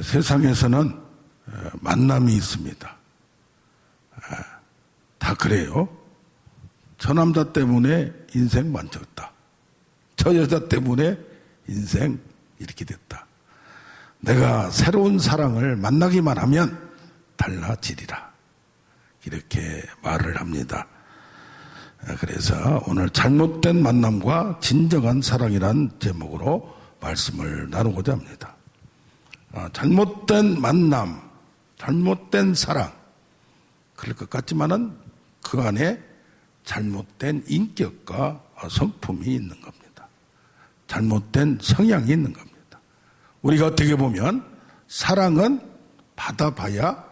세상에서는 만남이 있습니다. 다 그래요. 저 남자 때문에 인생 만졌다. 저 여자 때문에 인생 이렇게 됐다. 내가 새로운 사랑을 만나기만 하면 달라지리라. 이렇게 말을 합니다. 그래서 오늘 잘못된 만남과 진정한 사랑이란 제목으로 말씀을 나누고자 합니다. 잘못된 만남, 잘못된 사랑, 그럴 것 같지만은 그 안에 잘못된 인격과 성품이 있는 겁니다. 잘못된 성향이 있는 겁니다. 우리가 어떻게 보면 사랑은 받아봐야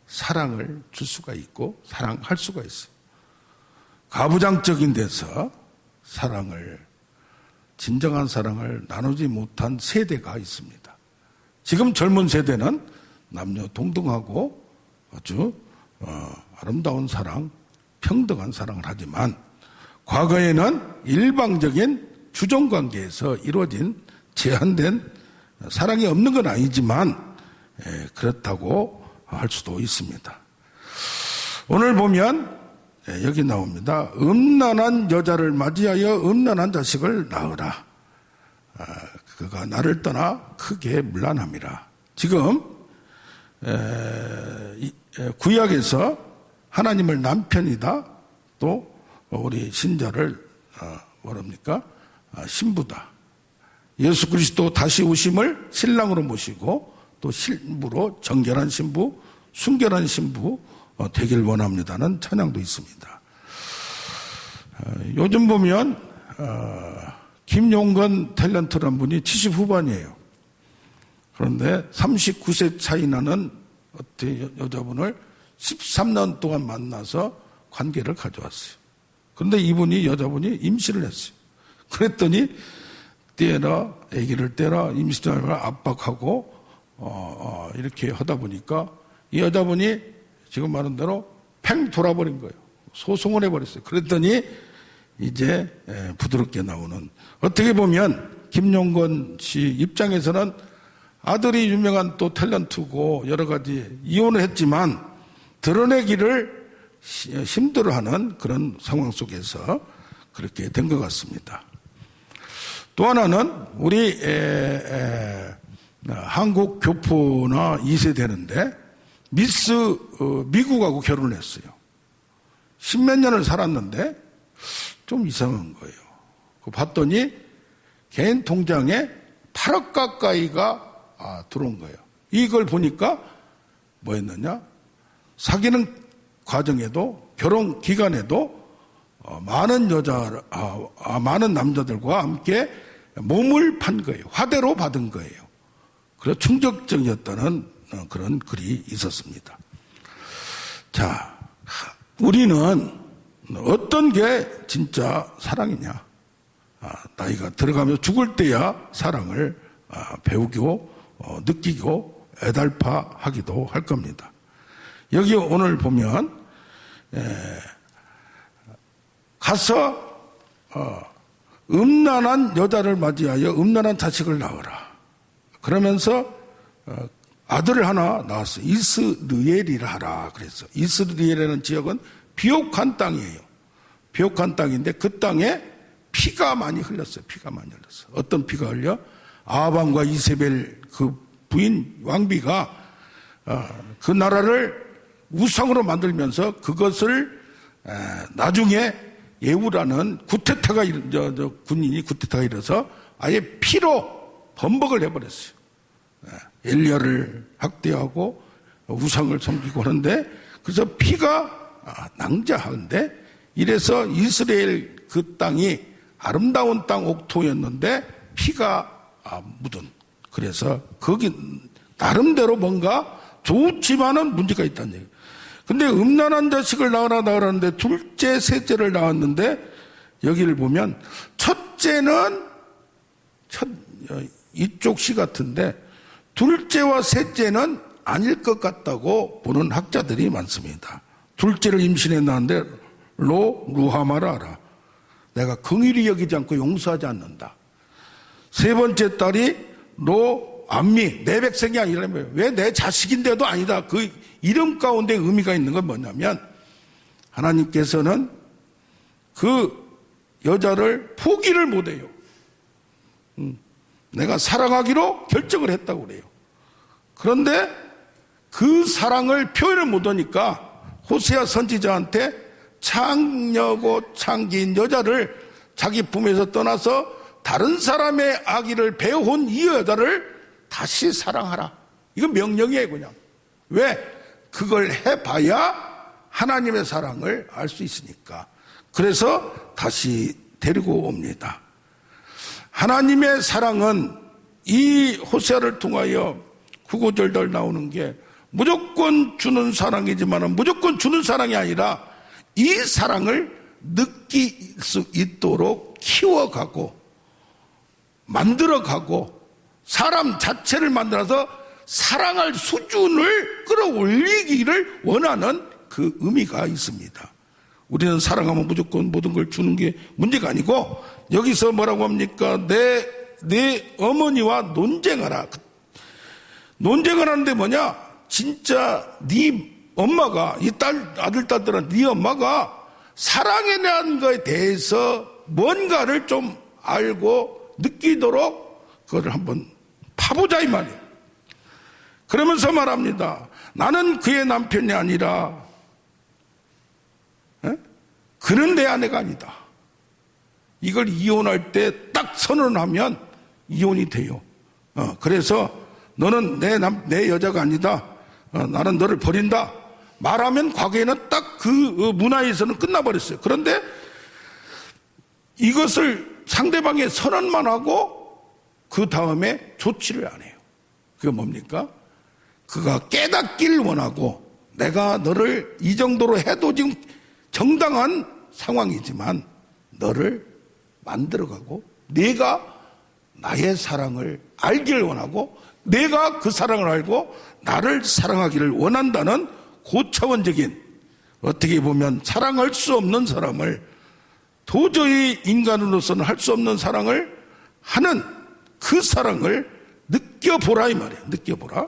사랑을 줄 수가 있고 사랑할 수가 있어요. 가부장적인 데서 진정한 사랑을 나누지 못한 세대가 있습니다. 지금 젊은 세대는 남녀 동등하고 아주 아름다운 사랑, 평등한 사랑을 하지만 과거에는 일방적인 주종관계에서 이루어진 제한된 사랑이 없는 건 아니지만 그렇다고 할 수도 있습니다. 오늘 보면 여기 나옵니다. 음란한 여자를 맞이하여 음란한 자식을 낳으라. 그가 나를 떠나 크게 문란함이라. 지금 구약에서 하나님을 남편이다, 또 우리 신자를 뭐랍니까? 신부다. 예수 그리스도 다시 오심을 신랑으로 모시고 또 신부로 정결한 신부, 순결한 신부 되길 원합니다는 찬양도 있습니다. 요즘 보면 김용건 탤런트란 분이 70 후반이에요. 그런데 39세 차이 나는 여자분을 13년 동안 만나서 관계를 가져왔어요. 그런데 이분이 여자분이 임신을 했어요. 그랬더니 떼라, 아기를 떼라, 임신을 압박하고 이렇게 하다 보니까 이 여자분이 지금 말한 대로 팽 돌아버린 거예요. 소송을 해버렸어요. 그랬더니 이제 부드럽게 나오는, 어떻게 보면 김용건 씨 입장에서는 아들이 유명한 또 탤런트고 여러 가지 이혼을 했지만 드러내기를 힘들어하는 그런 상황 속에서 그렇게 된 것 같습니다. 또 하나는 우리 한국 교포나 2세 되는데 미스 미국하고 결혼을 했어요. 10몇 년을 살았는데 좀 이상한 거예요. 봤더니 개인 통장에 8억 가까이가 들어온 거예요. 이걸 보니까 뭐였느냐? 사귀는 과정에도, 결혼 기간에도 많은 많은 남자들과 함께 몸을 판 거예요. 화대로 받은 거예요. 그래서 충격적이었다는 그런 글이 있었습니다. 자, 우리는 어떤 게 진짜 사랑이냐? 나이가 들어가며 죽을 때야 사랑을 배우고 느끼고 애달파하기도 할 겁니다. 여기 오늘 보면 가서 음란한 여자를 맞이하여 음란한 자식을 낳으라. 그러면서 아들을 하나 낳았어요. 이스르엘이라 하라 그랬어. 이스르엘이라는 지역은 비옥한 땅이에요. 비옥한 땅인데 그 땅에 피가 많이 흘렀어요. 피가 많이 흘렀어요. 어떤 피가 흘려? 아합과 이세벨 그 부인 왕비가 그 나라를 우상으로 만들면서 그것을 나중에 예후라는 군인이 구테타가 일어서 아예 피로 범벅을 해버렸어요. 엘리야를 학대하고 우상을 섬기고 하는데 그래서 피가 낭자한데, 이래서 이스라엘 그 땅이 아름다운 땅 옥토였는데 피가 묻은, 그래서 거기 나름대로 뭔가 좋지만은 문제가 있다는 얘기예요. 근데 음란한 자식을 낳으라는데 둘째, 셋째를 낳았는데 여기를 보면 첫째는 이쪽 시 같은데 둘째와 셋째는 아닐 것 같다고 보는 학자들이 많습니다. 둘째를 임신해 낳았는데 루하마라 하라. 내가 긍휼히 여기지 않고 용서하지 않는다. 세 번째 딸이 암미, 내 백성이 아니라면 왜 내 자식인데도 아니다. 그 이름 가운데 의미가 있는 건 뭐냐면 하나님께서는 그 여자를 포기를 못해요. 내가 사랑하기로 결정을 했다고 그래요. 그런데 그 사랑을 표현을 못하니까 호세아 선지자한테 창녀고 창기인 여자를 자기 품에서 떠나서 다른 사람의 아기를 배워온 이 여자를 다시 사랑하라. 이건 명령이에요, 그냥. 왜? 그걸 해봐야 하나님의 사랑을 알 수 있으니까. 그래서 다시 데리고 옵니다. 하나님의 사랑은 이 호세아를 통하여 구구절절 나오는 게 무조건 주는 사랑이지만 무조건 주는 사랑이 아니라 이 사랑을 느낄 수 있도록 키워가고 만들어가고 사람 자체를 만들어서 사랑할 수준을 끌어올리기를 원하는 그 의미가 있습니다. 우리는 사랑하면 무조건 모든 걸 주는 게 문제가 아니고 여기서 뭐라고 합니까? 내 어머니와 논쟁하라. 논쟁을 하는데 뭐냐? 진짜 네 엄마가 이 아들, 딸들은 네 엄마가 사랑에 대한 것에 대해서 뭔가를 좀 알고 느끼도록 그걸 한번 파보자 이 말이에요. 그러면서 말합니다. 나는 그의 남편이 아니라 그는 내 아내가 아니다. 이걸 이혼할 때 딱 선언하면 이혼이 돼요. 그래서 너는 내 여자가 아니다. 나는 너를 버린다. 말하면 과거에는 딱 그 문화에서는 끝나버렸어요. 그런데 이것을 상대방의 선언만 하고 그 다음에 조치를 안 해요. 그게 뭡니까? 그가 깨닫길 원하고 내가 너를 이 정도로 해도 지금 정당한 상황이지만 너를 만들어가고 네가 나의 사랑을 알기를 원하고 내가 그 사랑을 알고 나를 사랑하기를 원한다는 고차원적인 어떻게 보면 사랑할 수 없는 사람을 도저히 인간으로서는 할 수 없는 사랑을 하는 그 사랑을 느껴보라 이 말이에요. 느껴보라.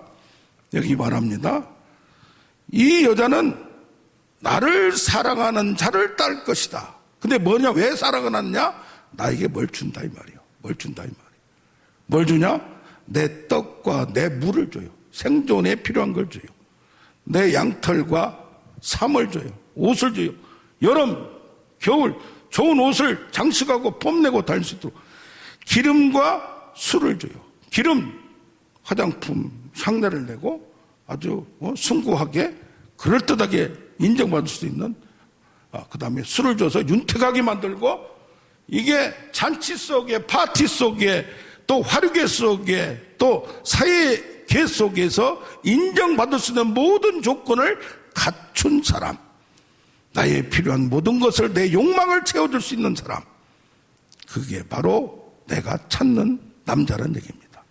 여기 말합니다. 이 여자는 나를 사랑하는 자를 딸 것이다. 근데 뭐냐? 왜 사랑을 하느냐? 나에게 뭘 준다 이 말이에요. 뭘 준다 이 말이에요. 뭘 주냐? 내 떡과 내 물을 줘요. 생존에 필요한 걸 줘요. 내 양털과 삶을 줘요. 옷을 줘요. 여름, 겨울 좋은 옷을 장식하고 뽐내고 다닐 수 있도록 기름과 술을 줘요. 기름, 화장품, 향내를 내고 아주 숭고하게 그럴듯하게 인정받을 수 있는 그 다음에 술을 줘서 윤택하게 만들고 이게 잔치 속에 파티 속에 또 화류계 속에 또 사회계 속에서 인정받을 수 있는 모든 조건을 갖춘 사람, 나의 필요한 모든 것을 내 욕망을 채워줄 수 있는 사람, 그게 바로 내가 찾는 남자라는 얘기입니다.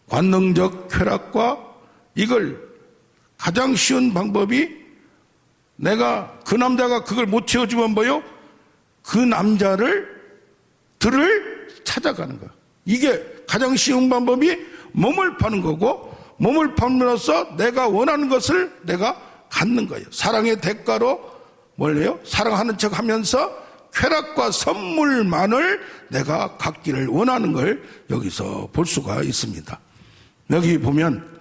관능적 쾌락과 이걸 가장 쉬운 방법이 내가 그 남자가 그걸 못 채워주면 뭐요? 그 남자를 찾아가는 거야. 이게 가장 쉬운 방법이 몸을 파는 거고 몸을 팔므로써 내가 원하는 것을 내가 갖는 거예요. 사랑의 대가로 뭘 해요? 사랑하는 척 하면서 쾌락과 선물만을 내가 갖기를 원하는 걸 여기서 볼 수가 있습니다. 여기 보면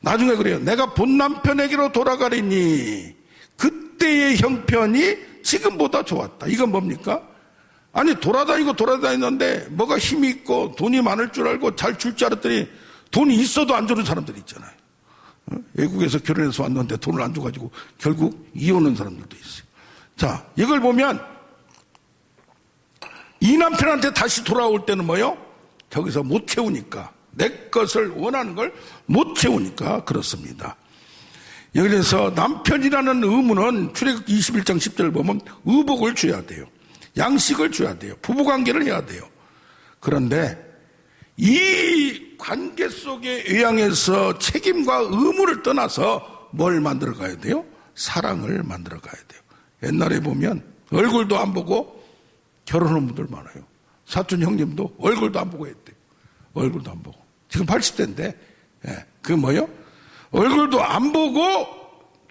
나중에 그래요. 내가 본 남편에게로 돌아가리니 그때의 형편이 지금보다 좋았다. 이건 뭡니까? 아니 돌아다니는데 뭐가 힘이 있고 돈이 많을 줄 알고 잘 줄 줄 알았더니 돈이 있어도 안 주는 사람들이 있잖아요. 외국에서 결혼해서 왔는데 돈을 안 줘가지고 결국 이혼한 사람들도 있어요. 자, 이걸 보면 이 남편한테 다시 돌아올 때는 뭐요? 저기서 못 채우니까 내 것을 원하는 걸 못 채우니까 그렇습니다. 여기서 남편이라는 의무는 출애굽 21장 10절을 보면 의복을 줘야 돼요. 양식을 줘야 돼요. 부부관계를 해야 돼요. 그런데 이 관계 속의 의향에서 책임과 의무를 떠나서 뭘 만들어 가야 돼요? 사랑을 만들어 가야 돼요. 옛날에 보면 얼굴도 안 보고 결혼한 분들 많아요. 사촌 형님도 얼굴도 안 보고 했대요. 얼굴도 안 보고. 지금 80대인데, 예, 그 뭐요? 얼굴도 안 보고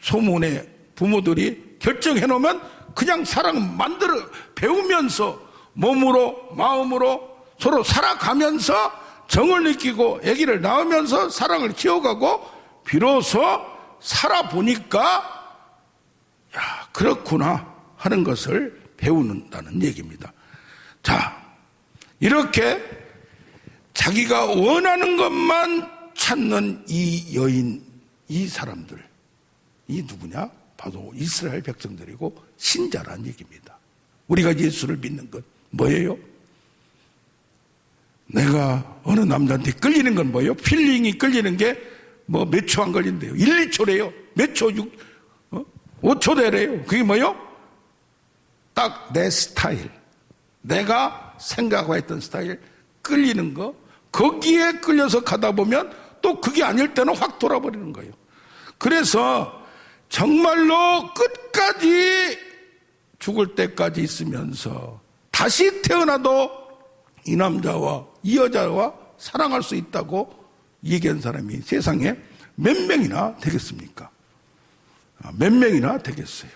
소문에 부모들이 결정해 놓으면 그냥 사랑 만들어 배우면서 몸으로 마음으로 서로 살아가면서 정을 느끼고 아기를 낳으면서 사랑을 키워가고 비로소 살아보니까 야, 그렇구나 하는 것을 배우는다는 얘기입니다. 자, 이렇게 자기가 원하는 것만 찾는 이 여인, 이 사람들, 이 누구냐? 바로 이스라엘 백성들이고 신자란 얘기입니다. 우리가 예수를 믿는 것 뭐예요? 내가 어느 남자한테 끌리는 건 뭐예요? 필링이 끌리는 게 뭐 몇 초 안 걸린대요. 1, 2초래요. 몇 초, 5초 되래요. 그게 뭐예요? 딱 내 스타일. 내가 생각하고 했던 스타일 끌리는 거. 거기에 끌려서 가다 보면 또 그게 아닐 때는 확 돌아버리는 거예요. 그래서 정말로 끝까지 죽을 때까지 있으면서 다시 태어나도 이 남자와 이 여자와 사랑할 수 있다고 얘기한 사람이 세상에 몇 명이나 되겠습니까? 몇 명이나 되겠어요.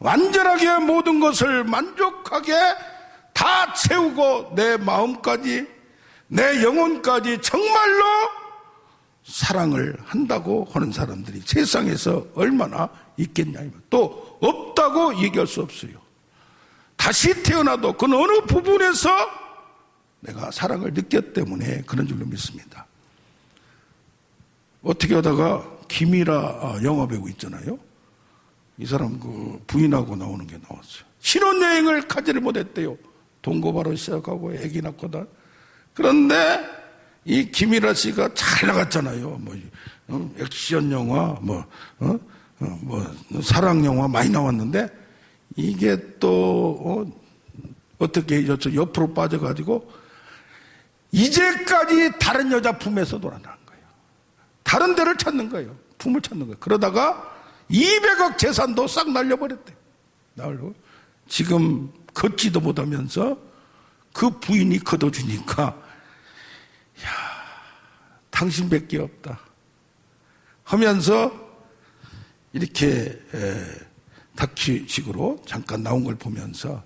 완전하게 모든 것을 만족하게 다 채우고 내 마음까지 내 영혼까지 정말로 사랑을 한다고 하는 사람들이 세상에서 얼마나 있겠냐. 또 없다고 얘기할 수 없어요. 다시 태어나도 그 어느 부분에서 내가 사랑을 느꼈기 때문에 그런 줄로 믿습니다. 어떻게 하다가 김이라 영화배우 있잖아요. 이 사람 그 부인하고 나오는 게 나왔어요. 신혼여행을 가지를 못했대요. 동거바로 시작하고 애기 낳고다. 그런데 이 김이라 씨가 잘 나갔잖아요. 액션 영화, 사랑 영화 많이 나왔는데 이게 또 어떻게 옆으로 빠져가지고 이제까지 다른 여자 품에서 놀아나는 거예요. 다른 데를 찾는 거예요. 품을 찾는 거예요. 그러다가 200억 재산도 싹 날려버렸대요. 지금 걷지도 못하면서 그 부인이 걷어주니까 야, 당신밖에 없다 하면서 이렇게 다큐식으로 잠깐 나온 걸 보면서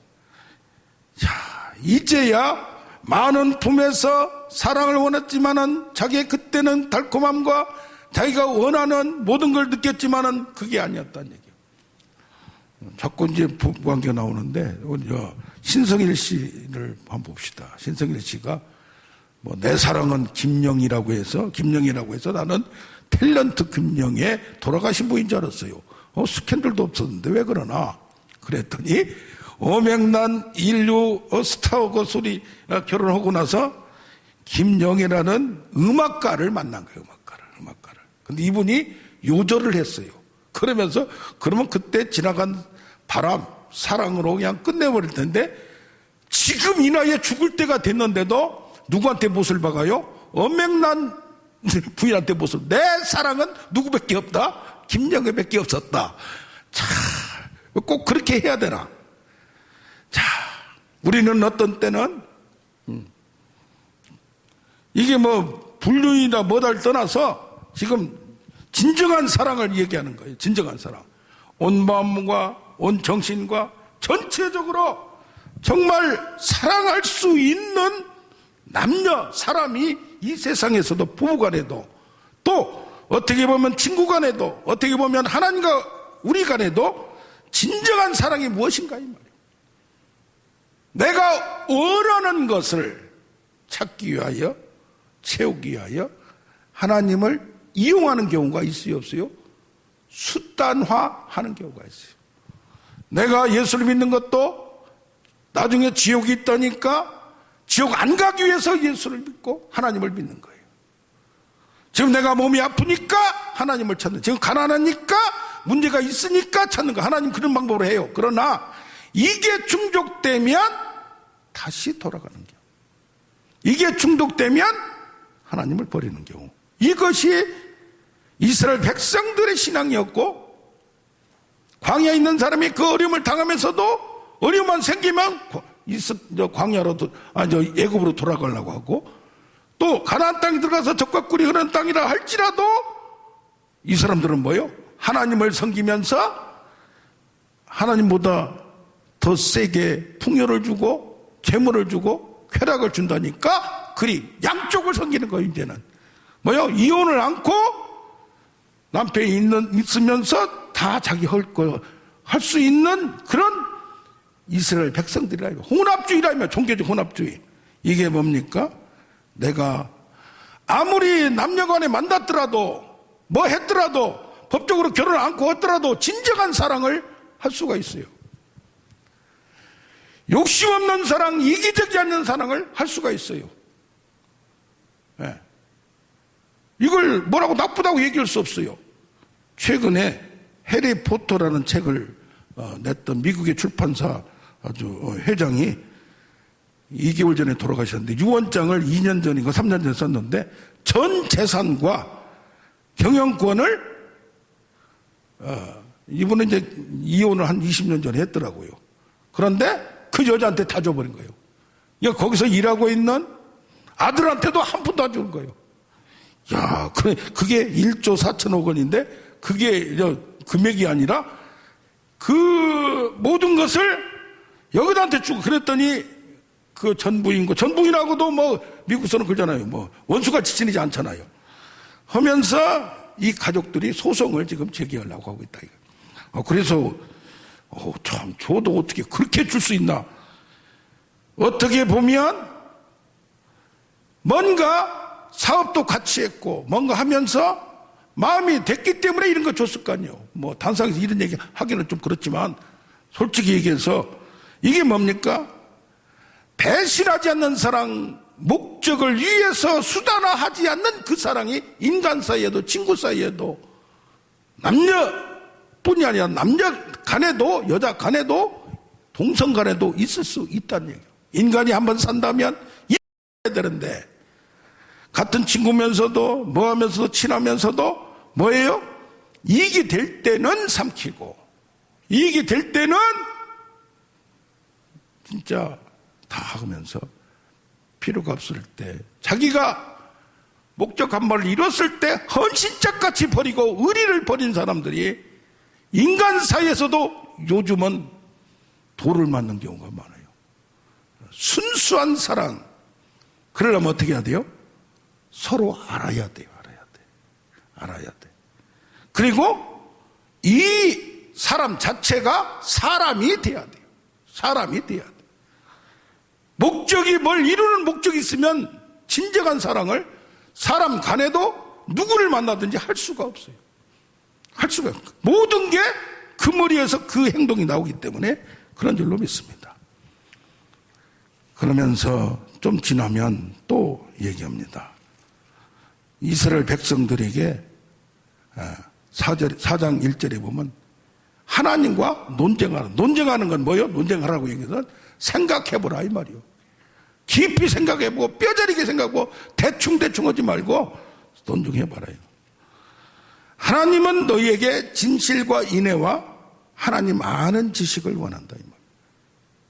야, 이제야 많은 품에서 사랑을 원했지만은 자기의 그때는 달콤함과 자기가 원하는 모든 걸 느꼈지만은 그게 아니었다는 얘기예요. 자꾸 이제 부부관계가 나오는데 신성일 씨를 한번 봅시다. 신성일 씨가 내 사랑은 김영이라고 해서 나는 탤런트 김영의 돌아가신 분인 줄 알았어요. 스캔들도 없었는데 왜 그러나 그랬더니 어맹난 인류 스타하고 소리 결혼하고 나서 김영이라는 음악가를 만난 거예요. 음악가를. 근데 이분이 요절을 했어요. 그러면서 그러면 그때 지나간 바람, 사랑으로 그냥 끝내버릴 텐데 지금 이 나이에 죽을 때가 됐는데도 누구한테 못을 박아요? 어맹난 부인한테 못을. 내 사랑은 누구밖에 없다? 김영애밖에 없었다. 자, 꼭 그렇게 해야 되나? 자, 우리는 어떤 때는 이게 불륜이나 뭐다를 떠나서 지금 진정한 사랑을 얘기하는 거예요. 진정한 사랑. 온 마음과 온 정신과 전체적으로 정말 사랑할 수 있는 남녀, 사람이 이 세상에서도 부부간에도 또 어떻게 보면 친구간에도 어떻게 보면 하나님과 우리 간에도 진정한 사랑이 무엇인가 이 말이에요. 내가 원하는 것을 찾기 위하여 채우기 위하여 하나님을 이용하는 경우가 있어요, 없어요? 수단화하는 경우가 있어요. 내가 예수를 믿는 것도 나중에 지옥이 있다니까 지옥 안 가기 위해서 예수를 믿고 하나님을 믿는 거예요. 지금 내가 몸이 아프니까 하나님을 찾는, 지금 가난하니까 문제가 있으니까 찾는 거. 하나님 그런 방법으로 해요. 그러나 이게 중독되면 다시 돌아가는 경우, 이게 중독되면 하나님을 버리는 경우, 이것이 이스라엘 백성들의 신앙이었고, 광야에 있는 사람이 그 어려움을 당하면서도 어려움만 생기면 광야로 애굽으로 돌아가려고 하고, 또 또 가나안 땅에 들어가서 적과 꿀이 흐르는 땅이라 할지라도 이 사람들은 뭐요? 하나님을 섬기면서 하나님보다 더 세게 풍요를 주고 재물을 주고 쾌락을 준다니까 그리 양쪽을 섬기는 거예요. 이제는 뭐요? 이혼을 않고 남편이 있으면서 다 자기 할 수 있는 그런 이스라엘 백성들이라. 혼합주의라며, 종교적 혼합주의. 이게 뭡니까? 내가 아무리 남녀간에 만났더라도 뭐 했더라도 법적으로 결혼을 않고 했더라도 진정한 사랑을 할 수가 있어요. 욕심 없는 사랑, 이기적이지 않는 사랑을 할 수가 있어요. 네. 이걸 뭐라고 나쁘다고 얘기할 수 없어요. 최근에 해리포터라는 책을 냈던 미국의 출판사 아주 회장이 2개월 전에 돌아가셨는데 유언장을 2년 전인가 3년 전에 썼는데 전 재산과 경영권을 이분은 이제 이혼을 한 20년 전에 했더라고요. 그런데 그 여자한테 다 줘버린 거예요. 거기서 일하고 있는 아들한테도 한 푼도 안 준 거예요. 야, 그게 1조 4천억 원인데 그게 금액이 아니라 그 모든 것을 여기다한테 주고 그랬더니 그 전부인하고도 뭐 미국에서는 그러잖아요. 뭐 원수가 지지지 않잖아요. 하면서 이 가족들이 소송을 지금 제기하려고 하고 있다. 그래서 참 저도 어떻게 그렇게 줄 수 있나. 어떻게 보면 뭔가 사업도 같이 했고 뭔가 하면서 마음이 됐기 때문에 이런 거 줬을 거 아니에요. 뭐 단상에서 이런 얘기 하기는 좀 그렇지만 솔직히 얘기해서 이게 뭡니까? 배신하지 않는 사랑, 목적을 위해서 수단화하지 않는 그 사랑이 인간 사이에도 친구 사이에도 남녀뿐이 아니라 남녀 간에도 여자 간에도 동성 간에도 있을 수 있다는 얘기예요. 인간이 한번 산다면 이해야 되는데 같은 친구면서도 뭐 하면서도 친하면서도 뭐예요? 이익이 될 때는 삼키고 이익이 될 때는 진짜 다 하면서 필요가 없을 때 자기가 목적 한 발을 이뤘을 때 헌신짝같이 버리고 의리를 버린 사람들이 인간 사이에서도 요즘은 돌을 맞는 경우가 많아요. 순수한 사랑 그러려면 어떻게 해야 돼요? 서로 알아야 돼요. 알아야 돼. 그리고 이 사람 자체가 사람이 돼야 돼요. 사람이 돼야 돼. 목적이 뭘 이루는 목적이 있으면 진정한 사랑을 사람 간에도 누구를 만나든지 할 수가 없어요. 할 수가 없어요. 모든 게 그 머리에서 그 행동이 나오기 때문에 그런 줄로 믿습니다. 그러면서 좀 지나면 또 얘기합니다. 이스라엘 백성들에게 4장 1절에 보면 하나님과 논쟁하는 건 뭐예요? 논쟁하라고 얘기해서 생각해보라 이 말이요. 깊이 생각해보고 뼈저리게 생각하고 대충 하지 말고 논쟁해봐라요. 하나님은 너희에게 진실과 인애와 하나님 아는 지식을 원한다 이 말.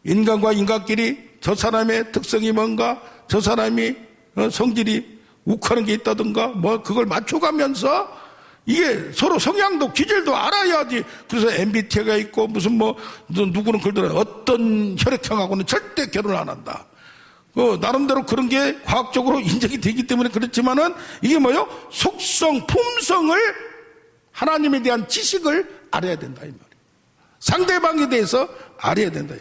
인간과 인간끼리 저 사람의 특성이 뭔가 저 사람이 성질이 욱하는 게 있다든가 뭐 그걸 맞춰가면서 이게 서로 성향도 기질도 알아야지. 그래서 MBTI가 있고 무슨 뭐 누구는 그러더라 어떤 혈액형하고는 절대 결혼 안 한다. 나름대로 그런 게 과학적으로 인정이 되기 때문에 그렇지만은 이게 뭐요? 속성, 품성을 하나님에 대한 지식을 알아야 된다 이 말이에요. 상대방에 대해서 알아야 된다.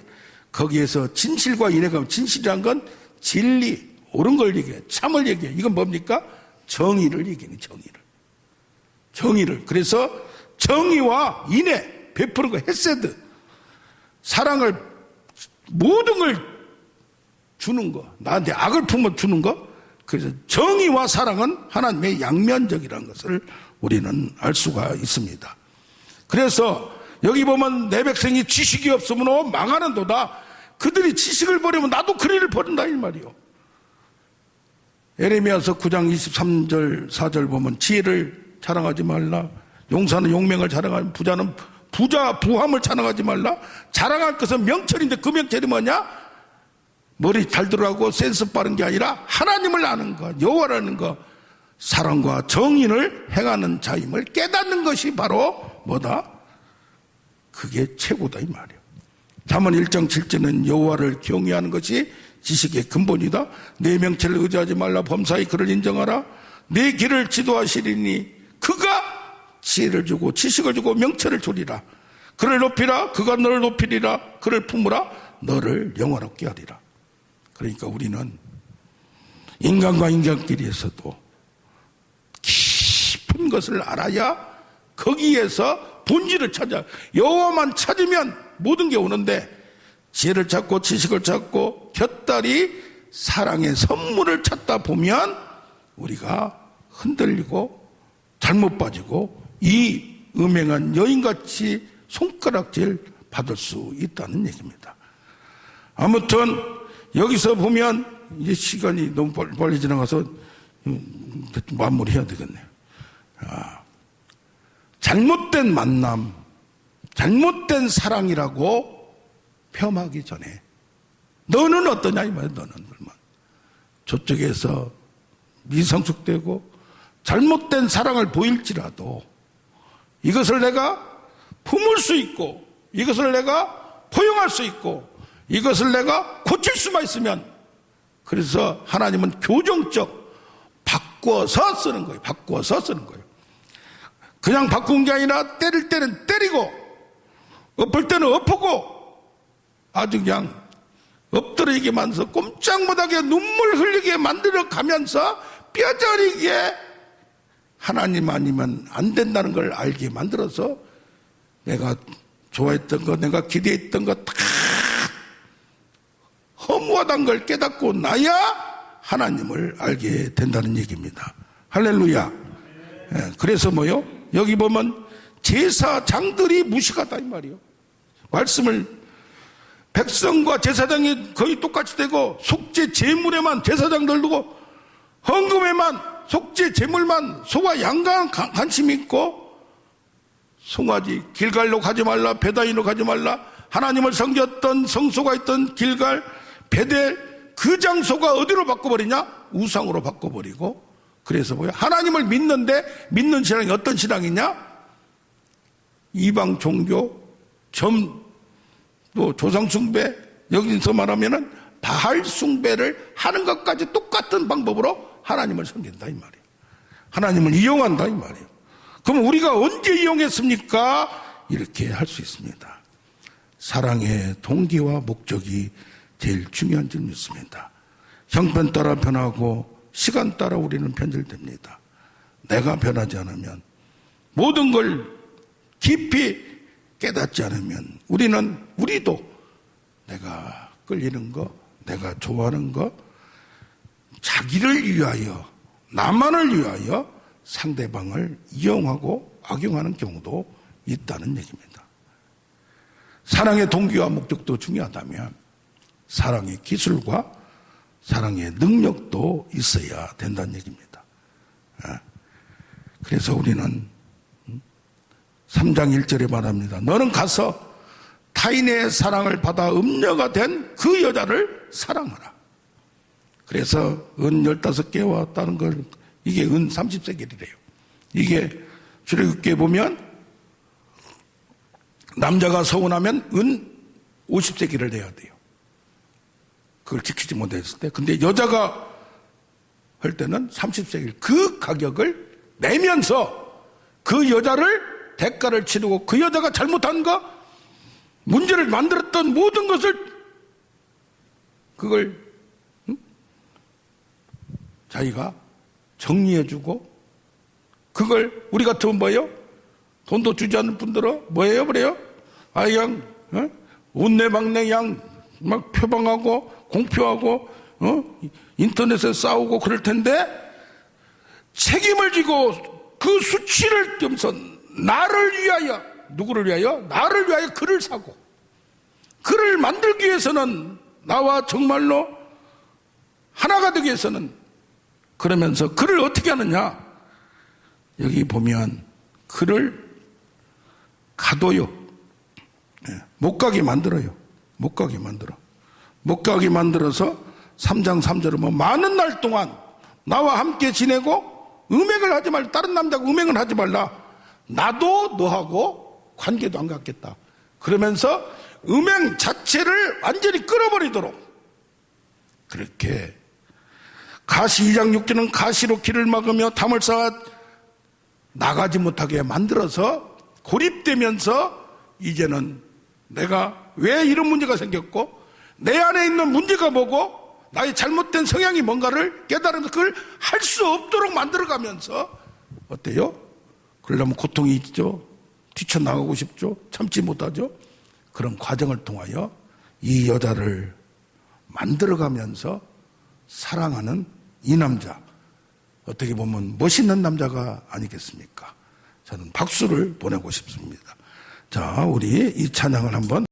거기에서 진실과 인애가 진실이란 건 진리, 옳은 걸 얘기해, 참을 얘기해. 이건 뭡니까? 정의를 얘기해. 정의를. 그래서 정의와 인애 베푸는 거 헤세드, 사랑을 모든 걸 주는 거, 나한테 악을 품어 주는 거. 그래서 정의와 사랑은 하나님의 양면적이라는 것을 우리는 알 수가 있습니다. 그래서 여기 보면 내 백성이 지식이 없으면 망하는도다. 그들이 지식을 버리면 나도 그 일을 버린다 이 말이요. 예레미야서 9장 23절 4절 보면 지혜를 자랑하지 말라. 용사는 용맹을 자랑하면 부자는 부함을 자랑하지 말라. 자랑할 것은 명철인데 그 명철이 뭐냐? 머리 잘 들어가고 센스 빠른 게 아니라 하나님을 아는 것, 여호와라는 것, 사랑과 정의를 행하는 자임을 깨닫는 것이 바로 뭐다? 그게 최고다 이 말이에요. 잠언 1장 7절은 여호와를 경외하는 것이 지식의 근본이다. 내 명체를 의지하지 말라. 범사에 그를 인정하라. 내 길을 지도하시리니 그가 지혜를 주고 지식을 주고 명체를 주리라. 그를 높이라. 그가 너를 높이리라. 그를 품으라. 너를 영화롭게 하리라. 그러니까 우리는 인간과 인간끼리에서도 깊은 것을 알아야 거기에서 본질을 찾아. 여호와만 찾으면 모든 게 오는데 지혜를 찾고 지식을 찾고 곁다리 사랑의 선물을 찾다 보면 우리가 흔들리고 잘못 빠지고 이 음행한 여인같이 손가락질 받을 수 있다는 얘기입니다. 아무튼 여기서 보면 이제 시간이 너무 빨리 지나가서 마무리해야 되겠네요. 잘못된 만남, 잘못된 사랑이라고 폄하하기 전에 너는 어떠냐 이 말이야. 너는 얼마나 저쪽에서 미성숙되고 잘못된 사랑을 보일지라도 이것을 내가 품을 수 있고 이것을 내가 포용할 수 있고 이것을 내가 고칠 수만 있으면, 그래서 하나님은 교정적 바꿔서 쓰는 거예요. 바꿔서 쓰는 거예요. 그냥 바꾼 게 아니라 때릴 때는 때리고 엎을 때는 엎고 아주 그냥 엎드리게 만들어서 꼼짝 못하게 눈물 흘리게 만들어 가면서 뼈저리게 하나님 아니면 안 된다는 걸 알게 만들어서 내가 좋아했던 거, 내가 기대했던 거 다 허무하다는 걸 깨닫고 나야 하나님을 알게 된다는 얘기입니다. 할렐루야. 그래서 뭐요? 여기 보면 제사장들이 무식하다 이 말이요. 말씀을 백성과 제사장이 거의 똑같이 되고 속죄 제물에만 제사장들 두고 헌금에만 속죄 제물만 소와 양간 관심이 있고 송아지 길갈로 가지 말라 베다인으로 가지 말라. 하나님을 섬겼던 성소가 있던 길갈 베델 그 장소가 어디로 바꿔버리냐? 우상으로 바꿔버리고. 그래서 뭐야? 하나님을 믿는데 믿는 신앙이 어떤 신앙이냐? 이방 종교 또 조상 숭배, 여기서 말하면은 바알 숭배를 하는 것까지 똑같은 방법으로 하나님을 섬긴다 이 말이에요. 하나님을 이용한다 이 말이에요. 그럼 우리가 언제 이용했습니까? 이렇게 할 수 있습니다. 사랑의 동기와 목적이 제일 중요한 줄 믿습니다. 형편 따라 변하고 시간 따라 우리는 변질됩니다. 내가 변하지 않으면, 모든 걸 깊이 깨닫지 않으면 우리도 내가 끌리는 거, 내가 좋아하는 거, 자기를 위하여, 나만을 위하여 상대방을 이용하고 악용하는 경우도 있다는 얘기입니다. 사랑의 동기와 목적도 중요하다면 사랑의 기술과 사랑의 능력도 있어야 된다는 얘기입니다. 그래서 우리는 3장 1절에 말합니다. 너는 가서 타인의 사랑을 받아 음녀가 된 그 여자를 사랑하라. 그래서 은 15개와 다른 걸, 이게 은 30세겔이래요. 이게 출애굽기에 보면 남자가 서운하면 은 50세겔을 내야 돼요. 그걸 지키지 못했을 때. 근데 여자가 할 때는 30세겔 그 가격을 내면서 그 여자를 대가를 치르고 그 여자가 잘못한 거, 문제를 만들었던 모든 것을 그걸 자기가 정리해주고, 그걸 우리 같으면 뭐예요? 돈도 주지 않는 분들은 뭐예요? 그래요? 그냥 온내방내 막 표방하고 공표하고 인터넷에 싸우고 그럴 텐데, 책임을 지고 그 수치를 띄면서 나를 위하여, 누구를 위하여? 나를 위하여 글을 사고, 글을 만들기 위해서는 나와 정말로 하나가 되기 위해서는, 그러면서 글을 어떻게 하느냐? 여기 보면 글을 가둬요. 못 가게 만들어요. 못 가게 만들어. 못 가게 만들어서 3장 3절은 뭐 많은 날 동안 나와 함께 지내고 음행을 하지 말라. 다른 남자하고 음행을 하지 말라. 나도 너하고 관계도 안 갖겠다. 그러면서 음행 자체를 완전히 끊어버리도록 그렇게 가시 2장 6절은 가시로 길을 막으며 담을 쌓아 나가지 못하게 만들어서 고립되면서 이제는 내가 왜 이런 문제가 생겼고 내 안에 있는 문제가 뭐고 나의 잘못된 성향이 뭔가를 깨달으면서 그걸 할 수 없도록 만들어가면서 어때요? 그러려면 고통이 있죠. 뛰쳐나가고 싶죠. 참지 못하죠. 그런 과정을 통하여 이 여자를 만들어가면서 사랑하는 이 남자, 어떻게 보면 멋있는 남자가 아니겠습니까? 저는 박수를 보내고 싶습니다. 자, 우리 이 찬양을 한번